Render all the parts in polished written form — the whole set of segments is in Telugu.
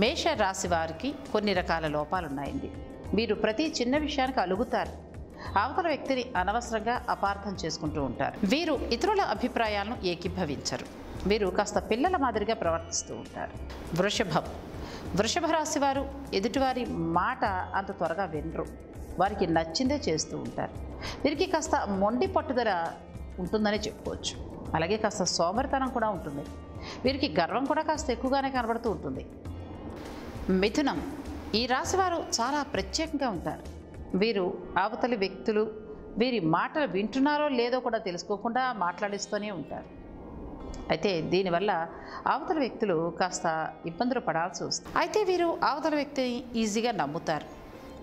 మేష రాశి వారికి కొన్ని రకాల లోపాలున్నాయండి. వీరు ప్రతి చిన్న విషయానికి అలుగుతారు. అవతల వ్యక్తిని అనవసరంగా అపార్థం చేసుకుంటూ ఉంటారు. వీరు ఇతరుల అభిప్రాయాలను ఏకీభవించరు. వీరు కాస్త పిల్లల మాదిరిగా ప్రవర్తిస్తూ ఉంటారు. వృషభ రాశి వారు ఎదుటివారి మాట అంత త్వరగా వినరు. వారికి నచ్చిందే చేస్తూ ఉంటారు. వీరికి కాస్త మొండి పట్టుదల ఉంటుందని చెప్పుకోవచ్చు. అలాగే కాస్త సోమరితనం కూడా ఉంటుంది. వీరికి గర్వం కూడా కాస్త ఎక్కువగానే కనబడుతూ ఉంటుంది. మిథునం, ఈ రాశి వారు చాలా ప్రత్యేకంగా ఉంటారు. వీరు అవతలి వ్యక్తులు వీరి మాటలు వింటున్నారో లేదో కూడా తెలుసుకోకుండా మాట్లాడిస్తూనే ఉంటారు. అయితే దీనివల్ల అవతల వ్యక్తులు కాస్త ఇబ్బందులు పడాల్సి వస్తుంది. అయితే వీరు అవతల వ్యక్తిని ఈజీగా నమ్ముతారు.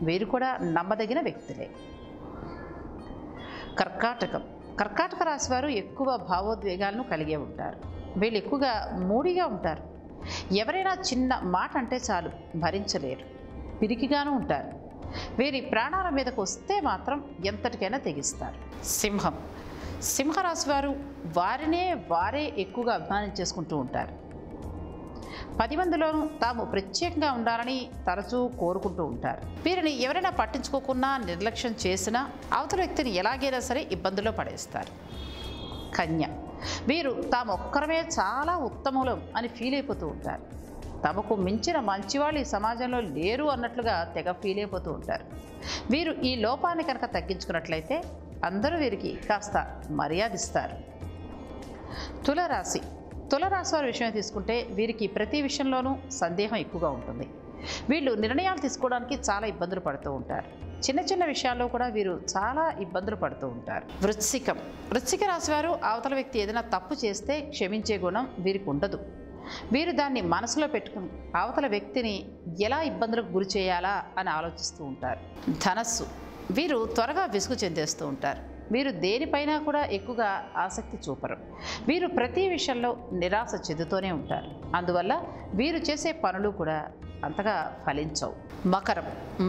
వీరు కూడా నమ్మదగిన వ్యక్తులే. కర్కాటక రాశి వారు ఎక్కువ భావోద్వేగాలను కలిగి ఉంటారు. వీళ్ళు ఎక్కువగా మూడిగా ఉంటారు. ఎవరైనా చిన్న మాట అంటే చాలు భరించలేరు. పిరికిగాను ఉంటారు. వీరి ప్రాణాల మీదకు వస్తే మాత్రం ఎంతటికైనా తెగిస్తారు. సింహరాశి వారు వారే ఎక్కువగా అభిమానించేసుకుంటూ ఉంటారు. 10 మందిలోనూ తాము ప్రత్యేకంగా ఉండాలని తరచూ కోరుకుంటూ ఉంటారు. వీరిని ఎవరైనా పట్టించుకోకుండా నిర్లక్ష్యం చేసినా అవతల వ్యక్తిని ఎలాగైనా సరే ఇబ్బందుల్లో పడేస్తారు. కన్య, వీరు తాము ఒక్కరమే చాలా ఉత్తములం అని ఫీల్ అయిపోతూ ఉంటారు. తమకు మించిన మంచివాళ్ళు ఈ సమాజంలో లేరు అన్నట్లుగా తెగ ఫీల్ అయిపోతూ ఉంటారు. వీరు ఈ లోపాన్ని కనుక తగ్గించుకున్నట్లయితే అందరూ వీరికి కాస్త మర్యాదిస్తారు. తులరాశి వారి విషయం తీసుకుంటే వీరికి ప్రతి విషయంలోనూ సందేహం ఎక్కువగా ఉంటుంది. వీళ్ళు నిర్ణయాలు తీసుకోవడానికి చాలా ఇబ్బందులు పడుతూ ఉంటారు. చిన్న విషయాల్లో కూడా వీరు చాలా ఇబ్బందులు పడుతూ ఉంటారు. వృశ్చిక రాశి వారు అవతల వ్యక్తి ఏదైనా తప్పు చేస్తే క్షమించే గుణం వీరికి ఉండదు. వీరు దాన్ని మనసులో పెట్టుకుని అవతల వ్యక్తిని ఎలా ఇబ్బందులకు గురి చేయాలా అని ఆలోచిస్తూ ఉంటారు. ధనస్సు, వీరు త్వరగా విసుగు చెందేస్తూ ఉంటారు. వీరు దేనిపైన కూడా ఎక్కువగా ఆసక్తి చూపరు. వీరు ప్రతి విషయంలో నిరాశ చెందుతూనే ఉంటారు. అందువల్ల వీరు చేసే పనులు కూడా అంతగా ఫలించవు.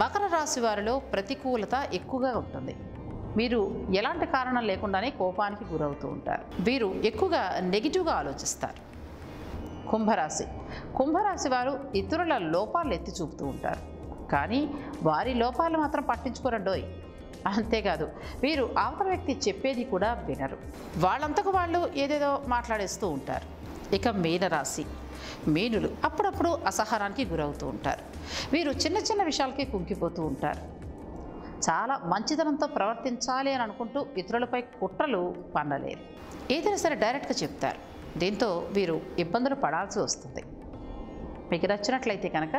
మకర రాశి వారిలో ప్రతికూలత ఎక్కువగా ఉంటుంది. వీరు ఎలాంటి కారణం లేకుండానే కోపానికి గురవుతూ ఉంటారు. వీరు ఎక్కువగా నెగిటివ్గా ఆలోచిస్తారు. కుంభరాశి వారు ఇతరుల లోపాలు ఎత్తి చూపుతూ ఉంటారు. కానీ వారి లోపాలు మాత్రం పట్టించుకోరండోయ్. అంతేకాదు వీరు అవతల వ్యక్తి చెప్పేది కూడా వినరు. వాళ్ళంతకు వాళ్ళు ఏదేదో మాట్లాడేస్తూ ఉంటారు. ఇక మీనులు అప్పుడప్పుడు అసహనానికి గురవుతూ ఉంటారు. వీరు చిన్న విషయాలకి కుంగిపోతూ ఉంటారు. చాలా మంచితనంతో ప్రవర్తించాలి అని అనుకుంటూ ఇతరులపై కుట్రలు పన్నలేరు. ఏదైనా సరే డైరెక్ట్గా చెప్తారు. దీంతో వీరు ఇబ్బందులు పడాల్సి వస్తుంది. మీకు నచ్చినట్లయితే కనుక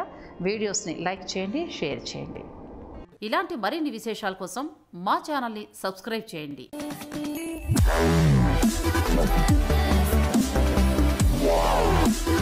వీడియోస్ని లైక్ చేయండి, షేర్ చేయండి. ఇలాంటి మరిన్ని విశేషాల కోసం మా ఛానల్ని సబ్స్క్రైబ్ చేయండి. Wow.